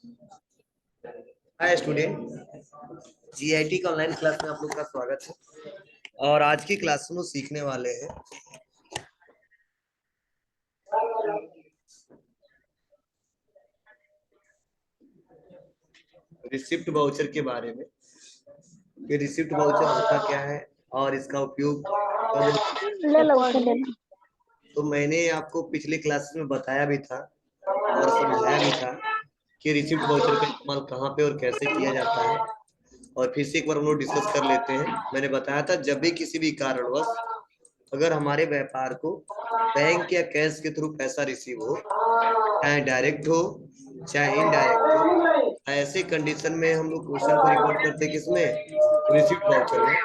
Hi student, GIT का online class में आप लोग का स्वागत है। और आज की क्लास में सीखने वाले हैं रिसिप्ट वाउचर के बारे में। ये रिसिप्ट वाउचर होता क्या है और इसका उपयोग तो मैंने आपको पिछले क्लास में बताया भी था और समझाया भी था कि रिसिप्ट वाउचर का इस्तेमाल कहाँ पे और कैसे किया जाता है। और फिर से एक बार हम लोग डिस्कस कर लेते हैं। मैंने बताया था जब भी किसी भी कारणवश अगर हमारे व्यापार को बैंक या कैश के थ्रू पैसा रिसीव हो, चाहे डायरेक्ट हो चाहे इनडायरेक्ट हो, ऐसे कंडीशन में हम लोग क्वेश्चन को रिकॉर्ड करते हैं किसमें, रिसिप्ट वाउचर में।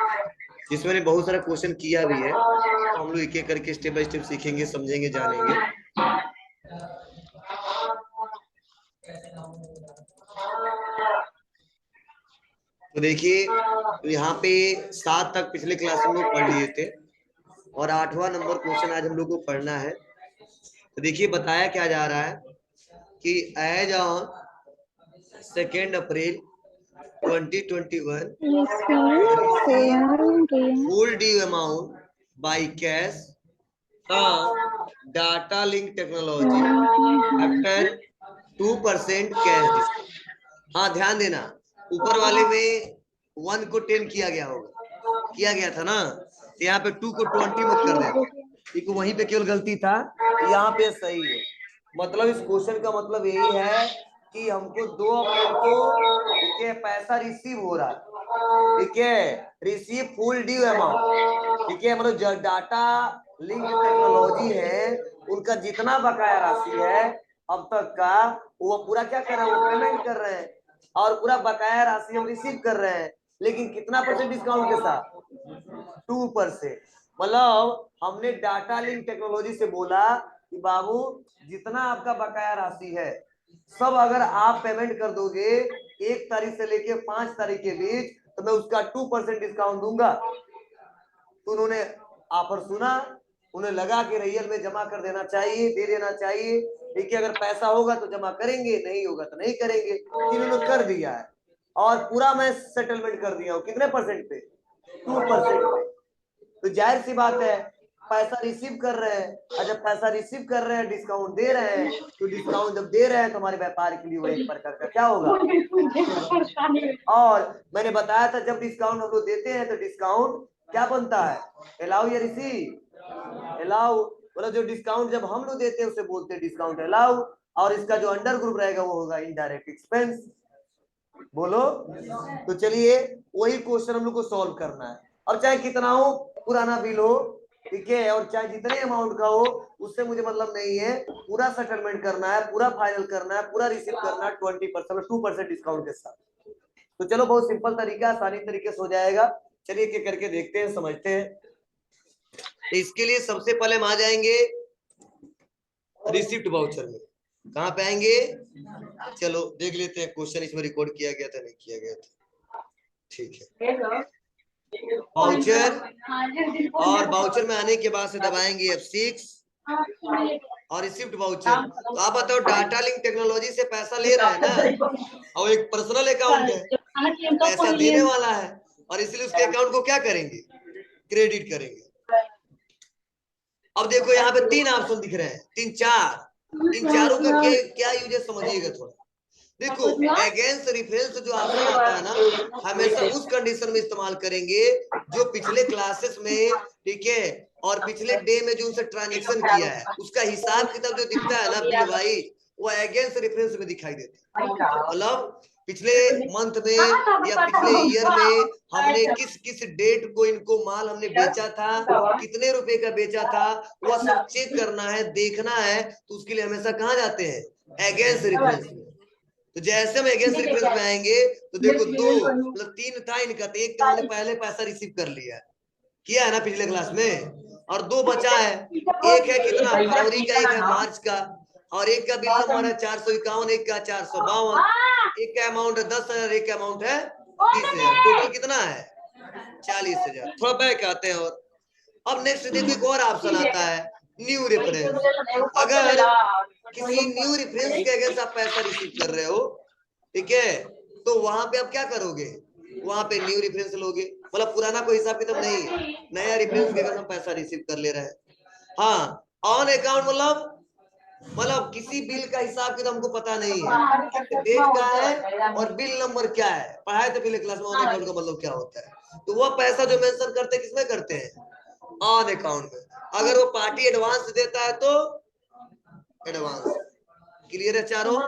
जिसमें मैंने बहुत सारा क्वेश्चन किया भी है, तो हम लोग एक एक करके स्टेप बाय स्टेप सीखेंगे, समझेंगे, जानेंगे। तो देखिए, तो यहाँ पे 7 तक पिछले क्लास में लोग पढ़ लिए थे और 8वां नंबर क्वेश्चन आज हम लोग को पढ़ना है। तो देखिए बताया क्या जा रहा है कि as on 2 April 2021 full due amount by cash data link technology after 2% cash discount. हाँ ध्यान देना, ऊपर वाले में 1 को 10 किया गया होगा, किया गया था ना, तो यहाँ पे 2 को 20 मत कर देना, क्योंकि वहीं पे केवल गलती था, यहाँ पे सही है। मतलब इस क्वेश्चन का मतलब यही है कि हमको 2 अप्रैल को ठीक है पैसा रिसीव हो रहा है, ठीक है, रिसीव फुल ड्यू अमाउंट, ठीक है, मतलब जो डाटा लिंक टेक्नोलॉजी है उनका जितना बकाया राशि है अब तक का, वो पूरा क्या कर रहे हैं, वो पेमेंट कर रहे हैं और पूरा बकाया राशि हम रिसीव कर रहे हैं, लेकिन कितना परसेंट डिस्काउंट के साथ, 2%। मतलब हमने डाटा लिंक टेक्नोलॉजी से बोला कि बाबू जितना आपका बकाया राशि है सब अगर आप पेमेंट कर दोगे 1 तारीख से लेके 5 तारीख के बीच, तो मैं उसका 2% डिस्काउंट दूंगा। तो उन्होंने ऑफर सुना, उन्हें लगा कि रियल में जमा कर देना चाहिए, दे देना चाहिए, ठीक है, अगर पैसा होगा तो जमा करेंगे, नहीं होगा तो नहीं करेंगे। इन्होंने कर दिया है और पूरा मैं सेटलमेंट कर दिया हूँ। कितने परसेंट पे, 2% पे। तो जाहिर सी बात है पैसा रिसीव कर रहे हैं, और जब पैसा रिसीव कर रहे हैं डिस्काउंट दे रहे हैं, तो डिस्काउंट जब दे रहे हैं तो हमारे व्यापार के लिए वो एक प्रकार का क्या होगा। और मैंने बताया था जब डिस्काउंट हम लोग देते हैं तो डिस्काउंट क्या बनता है, अलाउ या रिसीव, अलाउ। मतलब जो डिस्काउंट जब हम लोग देते हैं उसे बोलते हैं डिस्काउंट अलाउ, और इसका जो अंडर ग्रुप रहेगा वो होगा इनडायरेक्ट एक्सपेंस। बोलो। तो चलिए वही क्वेश्चन हम लोग को सॉल्व करना है, और चाहे कितना हो पुराना बिल हो, ठीक है, और चाहे जितने अमाउंट का हो उससे मुझे मतलब नहीं है, पूरा सेटलमेंट करना है, पूरा फाइनल करना है, पूरा रिसीव करना है 20% 2% डिस्काउंट के साथ। तो चलो बहुत सिंपल तरीका, आसानी तरीके से हो जाएगा। चलिए क्या करके देखते हैं, समझते हैं। तो इसके लिए सबसे पहले हम आ जाएंगे रिसिप्ट वाउचर में। कहाँ पे आएंगे, चलो देख लेते हैं क्वेश्चन इसमें रिकॉर्ड किया गया था नहीं किया गया था, ठीक है। वाउचर, और वाउचर में आने के बाद से दबाएंगे F6 और रिसिप्ट वाउचर। तो आप बताओ डाटा लिंक टेक्नोलॉजी से पैसा ले रहे हैं ना, और एक पर्सनल अकाउंट है, पैसा देने वाला है, और इसलिए उसके अकाउंट को क्या करेंगे, क्रेडिट करेंगे। अब देखो यहाँ पे 3 ऑप्शन दिख रहे हैं, 3 4, इन चारों का क्या यूज है समझिएगा थोड़ा। देखो अगेंस्ट रेफरेंस जो ऑप्शन आता है ना, हमेशा उस कंडीशन में इस्तेमाल करेंगे जो पिछले क्लासेस में, ठीक है, और पिछले डे में जो उनसे ट्रांजेक्शन किया है उसका हिसाब किताब जो दिखता है ना बिल वाइज, वो अगेंस्ट रेफरेंस में दिखाई देता है। मतलब पिछले मंथ में या पिछले ईयर में हमने किस किस डेट को इनको माल हमने बेचा था, कितने रुपए का बेचा था, वह सब चेक करना है, देखना है। तो उसके लिए हमेशा कहाँ जाते हैं, अगेंस्ट रेफरेंस में। तो जैसे हम अगेंस्ट रेफरेंस में आएंगे तो देखो 2 मतलब 3 था इनका, तो एक का हमने पहले पैसा रिसीव कर लिया, किया है ना पिछले क्लास में, और 2 बचा है। एक है कितना, फरवरी का, एक है मार्च का, और एक का बिल नंबर है 451, एक का 452, एक का अमाउंट है 10,000, एक का अमाउंट है 30,000, टोटल कितना है 40,000। थोड़ा बैक आते हैं। और अब नेक्स्ट देखो एक और ऑप्शन आता है न्यू रेफरेंस। अगर किसी न्यू रेफरेंस के अगेंस्ट आप पैसा रिसीव कर रहे हो, ठीक है, तो वहां पे आप क्या करोगे, वहां पे न्यू रेफरेंस लोगे, मतलब पुराना कोई हिसाब किताब नहीं है, नया रेफरेंस के अगर हम पैसा रिसीव कर ले रहे हैं। हाँ, ऑन अकाउंट मतलब किसी बिल का हिसाब किताब हमको पता नहीं है, डेट क्या है और बिल नंबर क्या है, पढ़ाए थे पिछले क्लास में ऑन अकाउंट का मतलब क्या होता है। तो वो पैसा जो मेंशन करते हैं किसमें करते हैं, ऑन अकाउंट में। अगर वो पार्टी एडवांस देता है तो एडवांस। क्लियर है चारों,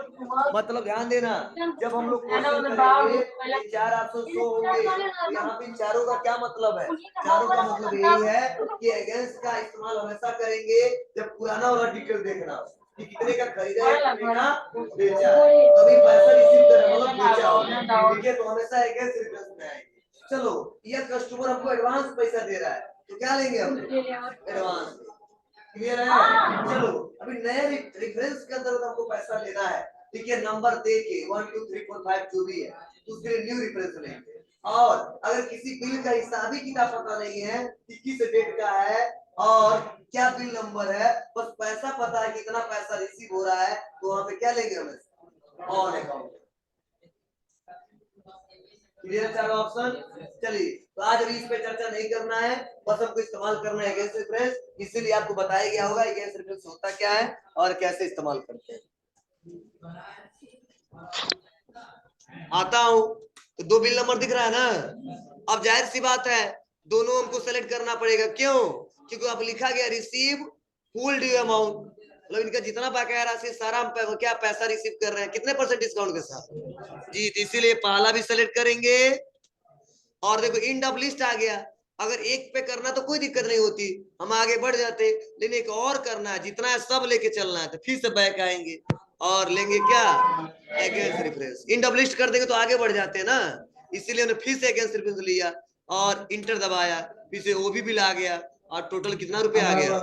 मतलब ध्यान देना, जब हम लोग क्वेश्चन करेंगे ये चार ऑप्शन शो होंगे, तो यहाँ पे चारों का क्या मतलब है, चारों का मतलब यही है कि अगेंस्ट का इस्तेमाल हमेशा करेंगे जब पुराना वाला डिटेल देखना कि कितने का खरीदा है, कितने का बेचा, कभी पैसा रिसीव कर मतलब बेचा हो, ठीक है, तो हमेशा अगेंस्ट रेफरेंस में आएंगे। चलो, यह कस्टमर हमको एडवांस पैसा दे रहा है तो क्या लेंगे हम एडवांस। क्लियर है, चलो अभी नए रेफरेंस के अंदर हमको पैसा लेना है, ठीक है, नंबर दे के 1 2 3 4 5 जो भी है, तो उसके लिए न्यू रेफरेंस लेंगे। और अगर किसी बिल का हिसाब ही किताब पता नहीं है कि किस डेट का है और क्या बिल नंबर है, बस पैसा पता है कितना पैसा रिसीव हो रहा है, तो वहां पे क्या लेंगे हमें ऑन अकाउंट। क्लियर चारों ऑप्शन। चलिए, तो आज अभी इस पे चर्चा नहीं करना है, बस हमको इस्तेमाल करना है अगेंस्ट रेफरेंस, इसीलिए आपको बताया गया होगा अगेंस्ट रेफरेंस होता क्या है और कैसे इस्तेमाल करते हैं। आता हूं, तो दो बिल नंबर दिख रहा है ना, अब जाहिर सी बात है दोनों हमको सेलेक्ट करना पड़ेगा, क्यों, क्योंकि अब लिखा गया रिसीव फुल ड्यू अमाउंट, मतलब इनका जितना बकाया राशि सारा हम क्या पैसा रिसीव कर रहे हैं, कितने परसेंट डिस्काउंट के साथ जी, इसीलिए पहला भी सेलेक्ट करेंगे। और देखो इंड ऑफ लिस्ट आ गया, अगर एक पे करना तो कोई दिक्कत नहीं होती, हम आगे बढ़ जाते, लेकिन एक और करना है, जितना है सब लेके चलना है, तो फिर से बैक आएंगे और लेंगे क्या against reference, end of list कर देंगे तो आगे बढ़ जाते हैं ना, इसीलिए हमने फिर से अगेंस्ट रेफरेंस लिया और इंटर दबाया, फिर से वो भी बिल आ गया और टोटल कितना रुपया आ गया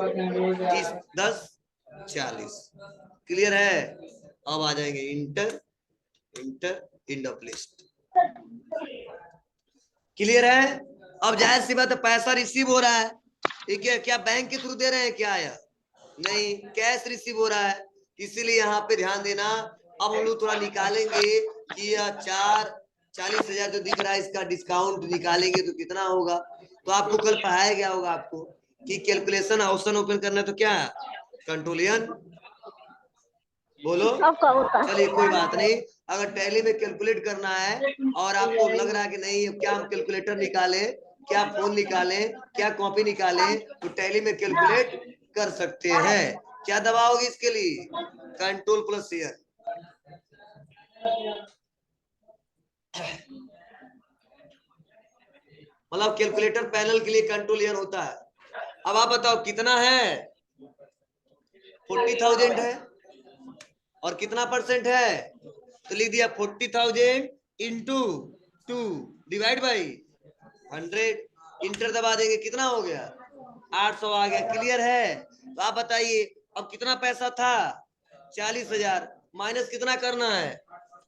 30 10 40। क्लियर है, अब आ जाएंगे inter inter end of list. Clear है, अब जाहिर सी बात है पैसा रिसीव हो रहा है, ठीक है, क्या बैंक के थ्रू दे रहे हैं क्या आया, नहीं कैश रिसीव हो रहा है, इसीलिए यहाँ पे ध्यान देना। अब हम लोग थोड़ा निकालेंगे कि यह 40,000 जो दिख रहा है इसका डिस्काउंट निकालेंगे तो कितना होगा, तो आपको कल पढ़ाया गया होगा आपको कि कैलकुलेशन ऑप्शन ओपन करना तो क्या कंट्रोलियन बोलो, चलिए कोई बात नहीं, अगर टैली में कैलकुलेट करना है और आपको लग रहा है कि नहीं क्या हम कैलकुलेटर निकालें, क्या फोन निकालें, क्या कॉपी निकालें, तो टैली में कैलकुलेट कर सकते हैं। क्या दबाओगे इसके लिए कंट्रोल प्लस शेयर, मतलब कैलकुलेटर पैनल के लिए कंट्रोल एन होता है। अब आप बताओ कितना है 40,000 है और कितना परसेंट है, तो लिख दिया 40,000 इंटू 2 डिवाइड बाई 100, इंटर दबा देंगे, कितना हो गया 800 आ गया। क्लियर है, तो आप बताइए अब कितना पैसा था 40,000 माइनस कितना करना है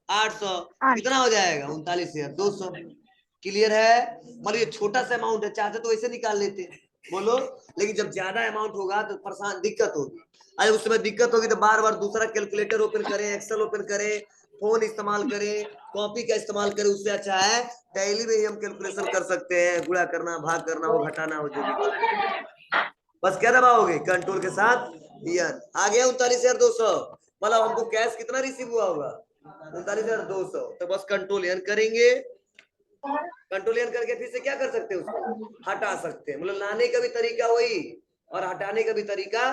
800, कितना हो जाएगा 39,200। क्लियर है, मतलब ये छोटा सा अमाउंट है, चाहते तो ऐसे निकाल लेते बोलो, लेकिन जब ज्यादा अमाउंट होगा तो परेशान दिक्कत होगी, अरे उस समय दिक्कत होगी तो बार बार दूसरा कैलकुलेटर ओपन करें, एक्सेल ओपन करें, फोन इस्तेमाल करें, कॉपी का इस्तेमाल करें, उससे अच्छा है टैली में ही हम कैलकुलेशन कर सकते हैं, गुणा करना भाग करना हो घटाना हो जो भी, बस क्या दबाओगे कंट्रोल के साथ एन आ गया 39,200, मतलब हमको कैश कितना रिसीव हुआ होगा 39,200, तो बस कंट्रोल एन करेंगे, कंट्रोल एन करके फिर से क्या कर सकते हैं उसको हटा सकते हैं, मतलब लाने का भी तरीका वही और हटाने का भी तरीका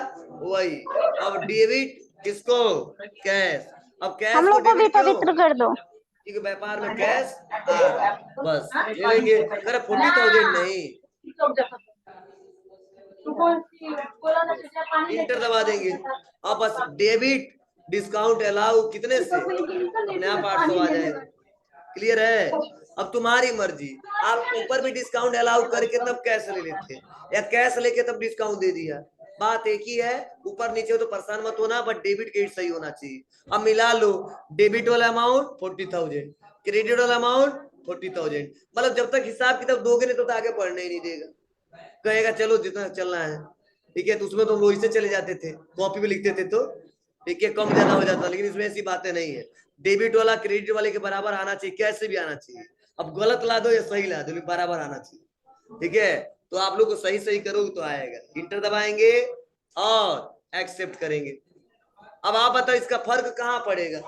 वही। अब डेबिट किसको कैश, अब कैश हम लोग को भी पवित्र कर दो, क्योंकि व्यापार में कैश आ रहा है, बस ले लेंगे, अरे 40,000 नहीं इंटर दबा देंगे, अब बस डेबिट डिस्काउंट अलाउ कितने से अपने आप 800 आ जाएगा। क्लियर है, अब तुम्हारी मर्जी, आप ऊपर भी डिस्काउंट अलाउ करके तब कैश ले लेते या कैश लेके तब डिस्काउंट दे दिया, बात एक ही है, ऊपर नीचे हो तो परेशान मत होना, बट डेबिट क्रेडिट सही होना चाहिए। अब मिला लो, डेबिट वाला अमाउंट 40,000, क्रेडिट वाला अमाउंट 40,000, मतलब जब तक हिसाब किताब दोगे नहीं तो आगे बढ़ने ही नहीं देगा, कहेगा चलो जितना चलना है, ठीक है, तो उसमें तो लोग इससे चले जाते थे, कॉपी में लिखते थे तो ठीक है कम ज्यादा हो जाता, लेकिन इसमें ऐसी बातें नहीं है, डेबिट वाला क्रेडिट वाले के बराबर आना चाहिए, कैसे भी आना चाहिए। अब गलत ला दो या सही ला दो, बराबर आना चाहिए। ठीक है, तो आप लोग को सही सही करोगे तो आएगा। इंटर दबाएंगे और एक्सेप्ट करेंगे। अब आप बताओ इसका फर्क कहाँ पड़ेगा,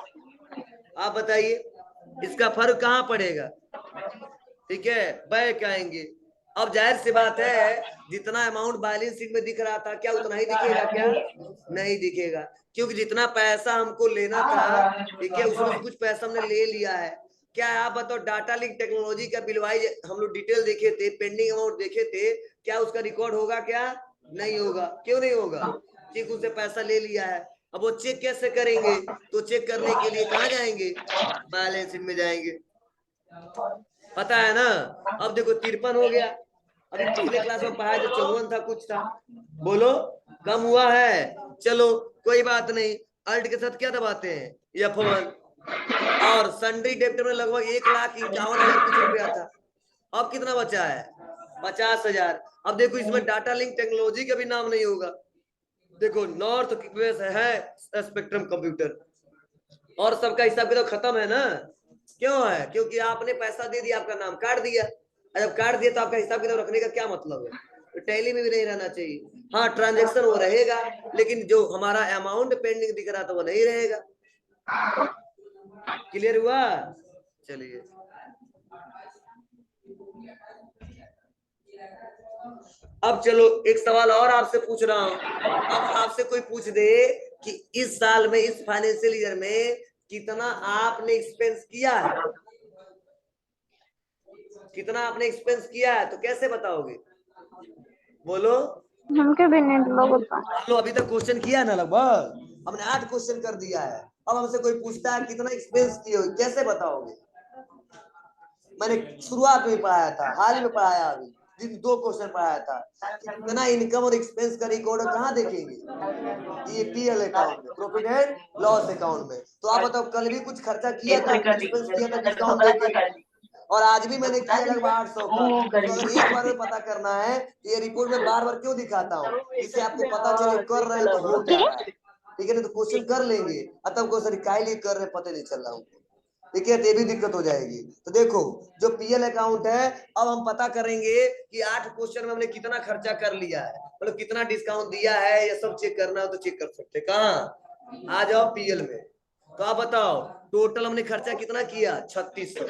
आप बताइए इसका फर्क कहाँ पड़ेगा। ठीक है, बैक आएंगे। अब जाहिर सी बात है जितना अमाउंट बैलेंस शीट में दिख रहा था क्या उतना ही दिखेगा क्या, नहीं दिखेगा, क्योंकि जितना पैसा हमको लेना था, ठीक है, उसमें से कुछ पैसा हमने ले लिया है। क्या आप बताओ डाटा लिंक टेक्नोलॉजी का बिल वाइज हम लोग डिटेल देखे थे, पेंडिंग अमाउंट देखे थे, क्या उसका रिकॉर्ड होगा क्या, नहीं होगा। क्यों नहीं होगा, क्योंकि उससे पैसा ले लिया है। अब वो चेक कैसे करेंगे, तो चेक करने के लिए कहाँ जाएंगे, बैलेंस शीट में जाएंगे, पता है ना। अब देखो 53 हो गया, अभी पिछले क्लास में पढ़ाया जो 54 था कुछ था, बोलो कम हुआ है। चलो कोई बात नहीं, अल्ट के साथ क्या दबाते हैं, F1। और सन्ड्री डेब्टर में लगभग 1,51,000 कुछ रुपया था, अब कितना बचा है, 50,000। अब देखो इसमें डाटा लिंक टेक्नोलॉजी का भी नाम नहीं होगा। देखो नॉर्थ वेस्ट है स्पेक्ट्रम कंप्यूटर, और सबका हिसाब किताब खत्म है ना। क्यों है, क्योंकि आपने पैसा दे दिया, आपका नाम काट दिया। जब काट दिया तो आपका हिसाब किताब रखने का क्या मतलब है, तो टैली में भी नहीं रहना चाहिए। हाँ ट्रांजैक्शन वो रहेगा, लेकिन जो हमारा अमाउंट पेंडिंग दिख रहा था वो नहीं रहेगा। क्लियर हुआ, चलिए। अब चलो एक सवाल और आपसे पूछ रहा हूं। अब आपसे कोई पूछ दे कि इस साल में, इस फाइनेंशियल ईयर में कितना आपने एक्सपेंस किया है, कितना आपने एक्सपेंस किया है, तो कैसे बताओगे, बोलो। हमके भी नहीं लोग लो अभी तक क्वेश्चन किया ना, लगभग हमने 8 क्वेश्चन कर दिया है। अब हमसे कोई पूछता है कितना एक्सपेंस किए हो, कैसे बताओगे। मैंने शुरुआत में पढ़ाया था, हाल में पढ़ाया, अभी जिन 2 क्वेश्चन पढ़ाया था, कितना इनकम और एक्सपेंस का रिकॉर्ड कहाँ देखेंगे, ये पीएल अकाउंट में, प्रॉफिट एंड लॉस अकाउंट में। तो आप बताओ कल भी कुछ खर्चा किया था, एक्सपेंस किया था डिस्काउंट देके, और आज भी मैंने किया लगभग 800 का। तो अगर एक बार में पता करना है तो ये रिपोर्ट में बार बार क्यों दिखाता हूँ, इससे आपको पता चले कर रहे हैं तो हो क्या रहा है। ठीक है ना, तो क्वेश्चन कर लेंगे, तब क्वेश्चन काय लिए कर रहे पता नहीं चल रहा हमको। ठीक है, ये भी दिक्कत हो जाएगी। तो देखो जो पीएल अकाउंट है, अब हम पता करेंगे कि 8 क्वेश्चन में हमने कितना खर्चा कर लिया है, मतलब कितना डिस्काउंट दिया है, ये सब चेक करना हो तो चेक कर सकते। कहाँ आ जाओ पीएल में, तो आप बताओ टोटल हमने खर्चा कितना किया, 3600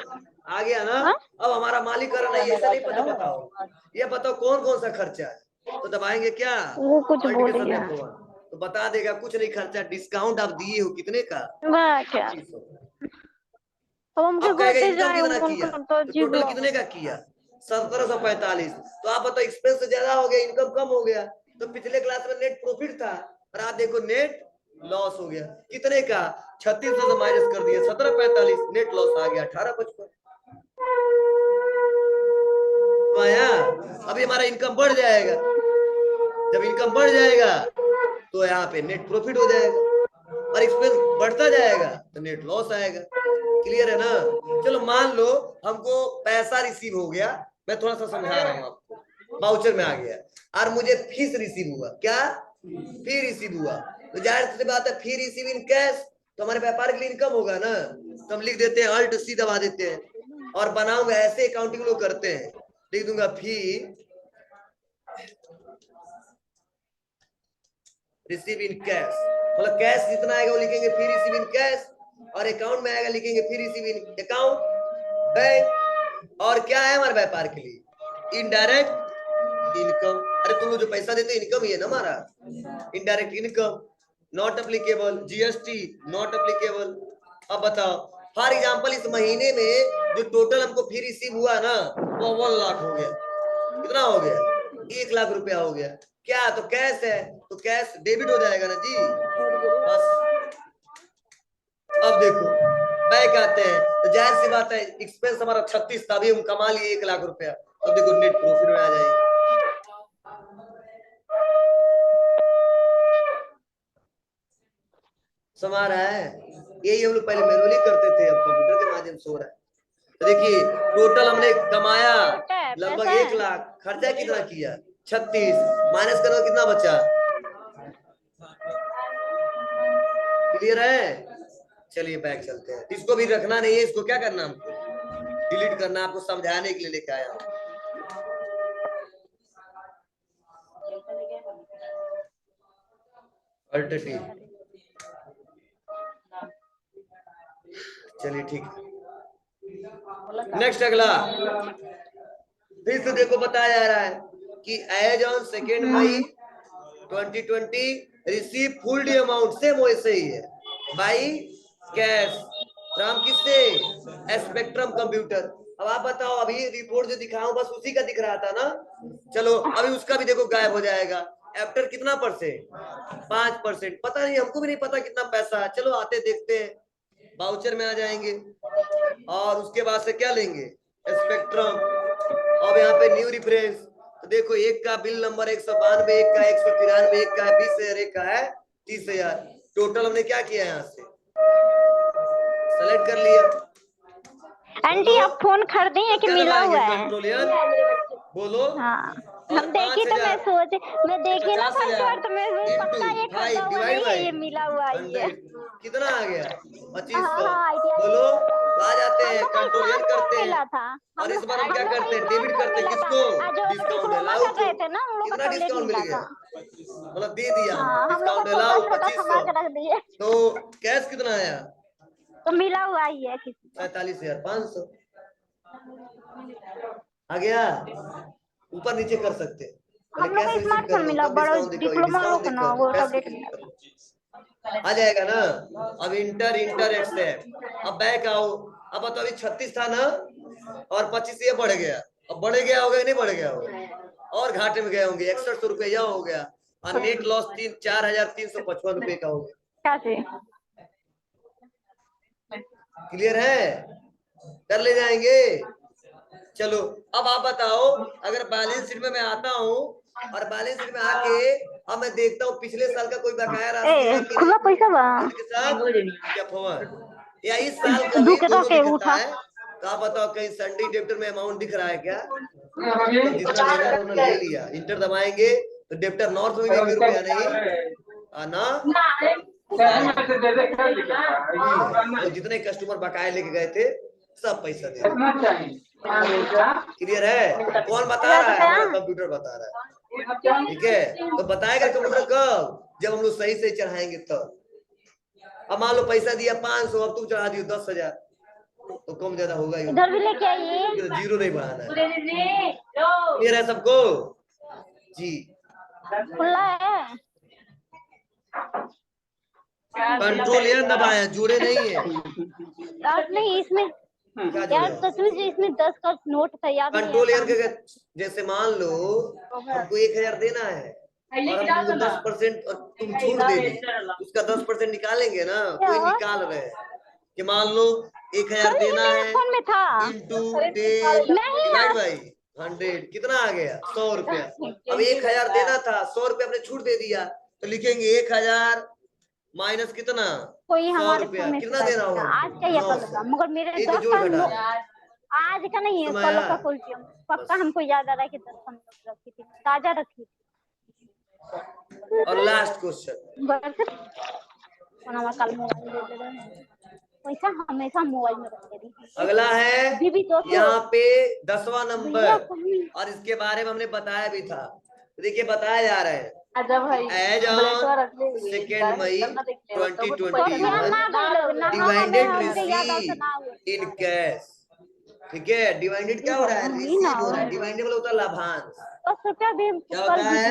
आ गया ना। अब हमारा मालिकरण है, ये से नहीं पता बताओ, ये बताओ कौन कौन सा खर्चा है, तो दबाएंगे क्या, वो कुछ अल्ट बोल के साथ दिया F1, तो बता देगा कुछ नहीं खर्चा, डिस्काउंट आप दिए हो कितने का, वाह क्या 3600। अब हमके अब कहेगा घटे इनकम जाए कितना उनको किया, तो तो अजीब टोटल कितने का किया, 1745। तो आप बताओ एक्सपेंस तो ज्यादा हो गया, इनकम कम हो गया। तो पिछले क्लास में नेट प्रॉफिट था, और आज देखो नेट लॉस हो गया, कितने का, 3600 से माइनस कर दिया 1745, नेट लॉस आ गया 1855। तो आया, अभी हमारा इनकम बढ़ जाएगा, जब इनकम बढ़ जाएगा तो यहाँ पे नेट प्रॉफिट हो जाएगा, और एक्सपेंस बढ़ता जाएगा तो नेट लॉस आएगा। क्लियर है ना। चलो मान लो हमको पैसा रिसीव हो गया, मैं थोड़ा सा समझा रहा हूँ आपको, वाउचर में आ गया, और मुझे फीस रिसीव हुआ, क्या फी रिसीव हुआ, तो जाहिर सी बात है फी रिसीव इन कैश, तो हमारे व्यापार के लिए इनकम होगा ना। तो हम लिख देते हैं अल्ट सी दबा देते हैं, और बनाऊंगा ऐसे अकाउंटिंग लोग करते हैं, लिख दूंगा फी रिसीव इन कैश, मतलब कैश जितना आएगा वो लिखेंगे फी रिसीव इन कैश, और अकाउंट में आएगा लिखेंगे फी रिसीव इन अकाउंट बैंक। और क्या है हमारे व्यापार के लिए, इनडायरेक्ट इनकम। अरे तुम लोग जो पैसा देते इनकम ही है ना हमारा, indirect income not applicable, GST not applicable. अब बताओ फॉर एग्जांपल इस महीने में जो टोटल हमको फी रिसीव हुआ ना वो 1 लाख हो गया, कितना हो गया, 1 लाख रुपया हो गया। क्या, तो कैश है तो कैश डेबिट हो जाएगा ना जी, बस। अब देखो बैक आते हैं, तो जाहिर सी बात है एक्सपेंस हमारा 36 था, अभी हम कमा लिए 1 लाख रुपया। अब देखो नेट प्रॉफिट में आ जाएगी, समझ रहा है। यही हम लोग पहले मैनुअली करते थे, अब कंप्यूटर के माध्यम से हो रहा है। तो देखिए टोटल हमने कमाया लगभग 1 लाख, खर्चा कितना किया 36, माइनस करो कितना बचा, क्लियर है। चलिए बैक चलते हैं। इसको भी रखना नहीं है, इसको क्या करना हमको डिलीट करना, आपको समझाने के लिए लेके आया हूँ। अल्टरनेटिव, चलिए ठीक है। नेक्स्ट अगला फिर से देखो बताया जा रहा है कि as on 2 May 2020 receive full due amount, same वैसे ही है, बाई कैश फ्रॉम किससे, स्पेक्ट्रम कंप्यूटर। अब आप बताओ, अभी रिपोर्ट जो दिखाऊं बस उसी का दिख रहा था ना, चलो अभी उसका भी देखो गायब हो जाएगा। आफ्टर कितना परसेंट, 5%। पता नहीं, हमको भी नहीं पता कितना पैसा है, चलो आते देखते हैं, वाउचर में आ जाएंगे और उसके बाद से क्या लेंगे, स्पेक्ट्रम। अब यहाँ पे न्यू रेफरेंस, तो देखो एक का बिल नंबर 192, एक का 193, एक का है 20,000, एक का है 30,000। टोटल हमने क्या किया, यहाँ से सेलेक्ट कर लिया। आंटी आप फोन खरीदी है कि मिला हुआ है? कंट्रोलियर बोलो। हाँ हम देखी तो मैं सोचे, मैं देखी ना फर्स्ट बार तो मैं पक्का ये खरीदा हुआ नहीं है, ये मिला हुआ है ये। कितना आ गया, 2500। हाँ, बोलो, आ जाते हैं कंट्रोलियर करते हैं। मिला था और इस बार हम क्या करते हैं, डेबिट करते हैं, किसको, डिस्काउंट अलाउ को। थे ना हम लोग कितना डिस्काउंट मिल गया, मतलब दे दिया डिस्काउंट छोटा अलाउ छोटा सामान 2500। रख दिए तो कैश कितना आया, तो मिला हुआ ही है किसी 47,500 आ गया। ऊपर नीचे कर सकते हैं, हम लोग को स्मार्टफोन मिला, बड़ा डिप्लोमा लोग ना वो टैबलेट आ जाएगा ना। अब इंटर एक्सेप्ट, अब बैक आओ। अब बताओ, अभी 36 था ना और 25 ये बढ़ गया, अब बढ़ गया होगा नहीं बढ़ गया होगा, और घाटे में गए होंगे, 6100 रुपया हो गया, और नेट लॉस 4,355 रुपए का हो गया। क्या क्लियर है, कर ले जाएंगे। चलो अब आप बताओ, अगर बैलेंस शीट में मैं आता हूँ और बैलेंस शीट में आके अब मैं देखता हूँ पिछले साल का कोई बकाया राशि है कि खुला पैसा बा के साथ क्या फवर, या इस साल का भी दोनों दिखता है। तो आप बताओ, कहीं संडे डेप्टर में अमाउंट दिख रहा है क्या, तो जितना लेना है उन्होंने ले लिया। इंटर दबाएंगे तो डेप्टर नॉर्थ में भी रुपया नहीं ना, तो जितने कस्टमर बकाया लेके गए थे सब पैसा दे। क्लियर है, कौन बता रहा है, हमारा कंप्यूटर बता रहा है। ठीक है, तो बताएगा कंप्यूटर कब, जब हम लोग सही से चढ़ाएंगे तब। अब मान लो पैसा दिया 500, अब तुम चढ़ा दियो 10,000, तो कम ज्यादा होगा ही, इधर भी लेके आइए, तो जीरो नहीं बढ़ाना है। क्लियर है सबको जी, खुला है कंट्रोल यार दबाया, जुड़े नहीं है नहीं इसमें यार, सचमुच इसमें 10 का नोट था याद नहीं। कंट्रोल यार के जैसे मान लो हमको 1,000 देना है और हमको 10% और तुम छूट दे दी, उसका 10% निकालेंगे ना, कोई निकाल रहे हैं कि मान लो 1,000 देना है इंटू 10 डिवाइड बाई 100, कितना आ गया 100 रुपया। अब 1,000 देना था, 100 रुपया हमने छूट दे दिया, तो लिखेंगे 1,000 माइनस कितना, कोई 100 रुपया, कितना देना होगा आज का या कल का, मगर मेरे 10 का आज का नहीं है, कल का खोल के पक्का हमको याद आ रहा है कि 10 हम लोग रखी थी, ताजा रखी थी। और लास्ट क्वेश्चन, पैसा हमेशा मोबाइल में रखते थे। अगला है यहाँ पे 10वां नंबर, और इसके बारे में हमने बताया भी था। देखिए बताया जा रहा है, एज ऑन 2 मई 2021 डिवाइडेड रिसीव इन कैश। ठीक है, डिवाइडेड क्या हो रहा है, रिसीव हो रहा है, डिवाइडेबल होता है लाभांश। क्या होता है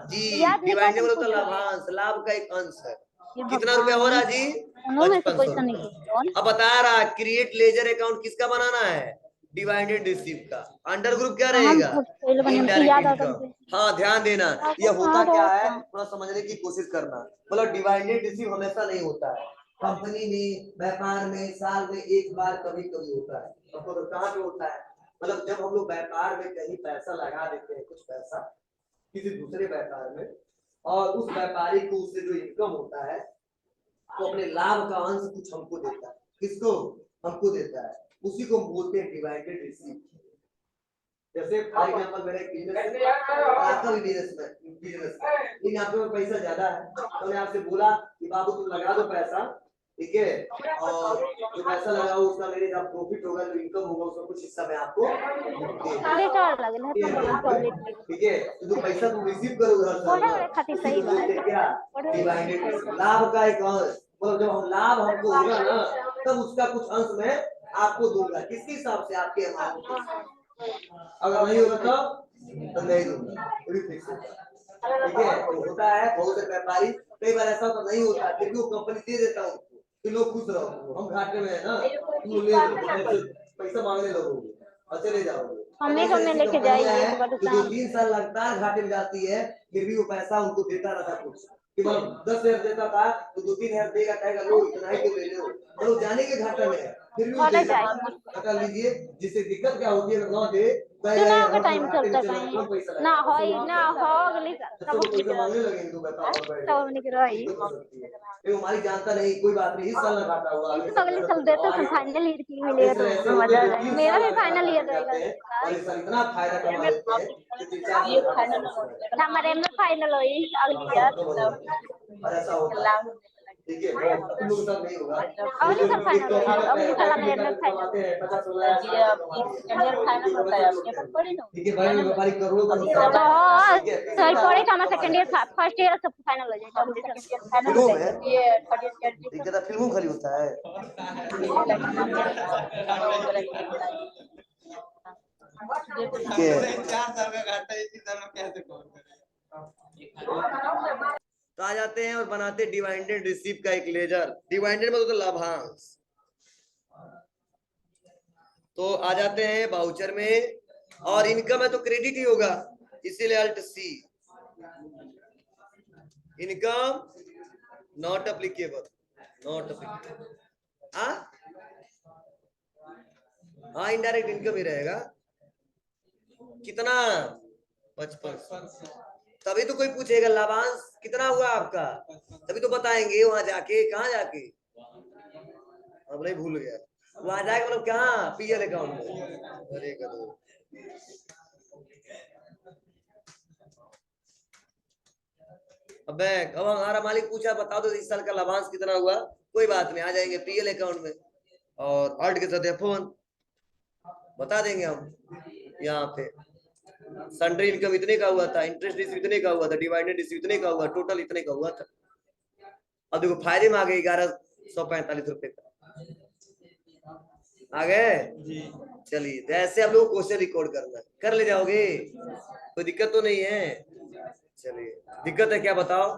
जी, डिवाइडेबल होता है लाभांश, लाभ का एक अंश है। कितना रुपया हो रहा है जी, 5500। अब बता रहा है क्रिएट लेजर अकाउंट किसका बनाना है, डिवाइडेड रिसीव का। अंडर ग्रुप क्या रहेगा, इनडायरेक्ट इनकम। हाँ ध्यान देना, ये होता क्या है थोड़ा समझने की कोशिश करना। मतलब डिवाइडेड रिसीव हमेशा नहीं होता है, कंपनी में व्यापार में साल में एक बार कभी कभी होता है। तो कहाँ पे होता है, मतलब जब हम लोग व्यापार में कहीं पैसा लगा देते हैं, कुछ पैसा किसी दूसरे व्यापार में, और उस व्यापारी को उससे जो इनकम होता है तो अपने लाभ का अंश कुछ हमको देता है। किसको, हमको देता है, उसी को हम बोलते हैं डिवाइडेड रिसीव। जैसे फॉर एग्जांपल मेरा एक बिजनेस है, आपका भी बिजनेस है, लेकिन आपके पास पैसा ज्यादा है, तो मैंने आपसे बोला कि बाबू तुम लगा दो पैसा, ठीक है। और जो पैसा लगा हो उसका मेरे जब प्रॉफिट होगा, जो इनकम होगा उसका कुछ हिस्सा मैं आपको ठीक है। तो जो पैसा तुम रिसीव करोगे क्या लाभ का एक मतलब जब हम लाभ हमको होगा ना तब उसका कुछ अंश मैं आपको दूंगा। किसके हिसाब से? आपके अमाउंट। अगर नहीं होगा तो नहीं दूंगा, फिक्स होगा। ठीक है। तो होता है बहुत से व्यापारी कई बार ऐसा तो नहीं होता फिर भी वो कंपनी दे देता हूँ कि लोग खुश रहो, हम घाटे में है ना, तुम ले लो, पैसा मांगने लगोगे और चले जाओगे। हमें लेके जाइए तो 2-3 साल लगातार घाटे में जाती है, फिर भी वो पैसा उनको देता रहता कुछ कि मतलब 10,000 देता था तो 2-3,000 देगा, कहेगा लो इतना ही क्यों ले लो, और वो जाने के घाटा में है फिर भी घटा लीजिए। जिससे दिक्कत क्या होती है अगर ना दे चुनाव का टाइम चलता कहीं ना हो अगली मांगने लगेंगे तो हमारी जानता नहीं, कोई बात नहीं, इस साल ना घाटा हुआ अगले साल देते तो फाइनल ईयर की मिलेगा तो मजा आ जाएगा। मेरा भी फाइनल ईयर रहेगा और इस साल इतना फायदा कमा लेते हैं कि हमारे में फाइनल हुई अगली ईयर और ऐसा होता है। ठीक है, तुम लोग साथ नहीं होगा। अगले साल फाइनल होगा, अगले साल हमारे में फाइनल ठीक है भाई, व्यापारी करोड़ों का सही पड़े तो हमारा सेकंड ईयर फर्स्ट ईयर सब फाइनल हो जाएगा अगले साल। फिल्मों में ठीक है, फिल्मों खाली होता है। तो आ जाते हैं और बनाते डिवाइडेड रिसीव का एक लेजर। डिवाइडेड मतलब तो लाभांश। तो आ जाते हैं बाउचर में, और इनकम है तो क्रेडिट ही होगा, इसीलिए Alt C. Income not applicable, not applicable. हाँ इनडायरेक्ट इनकम ही रहेगा। कितना? 55। तभी तो कोई पूछेगा लाभांश कितना हुआ आपका, तभी तो बताएंगे वहां जाके। कहाँ जाके? अब नहीं, भूल गया। वहां जाके मतलब कहाँ? पीएल अकाउंट में। अरे करो अब हमारा मालिक पूछा बताओ तो इस साल का लाभांश कितना हुआ, कोई बात नहीं, आ जाएंगे पीएल अकाउंट में और अल्ट के साथ फोन बता देंगे हम। यहाँ पे सन्ड्री इनकम इतने का हुआ था, इंटरेस्ट रिसीव इतने का हुआ था, डिवाइडेंड रिसीव इतने का हुआ, टोटल इतने का हुआ था। अब देखो फायदे में आ गए 1145 रुपए का आ गए। चलिए ऐसे आप लोग क्वेश्चन रिकॉर्ड करना कर ले जाओगे, कोई दिक्कत तो नहीं है। चलिए दिक्कत है क्या बताओ?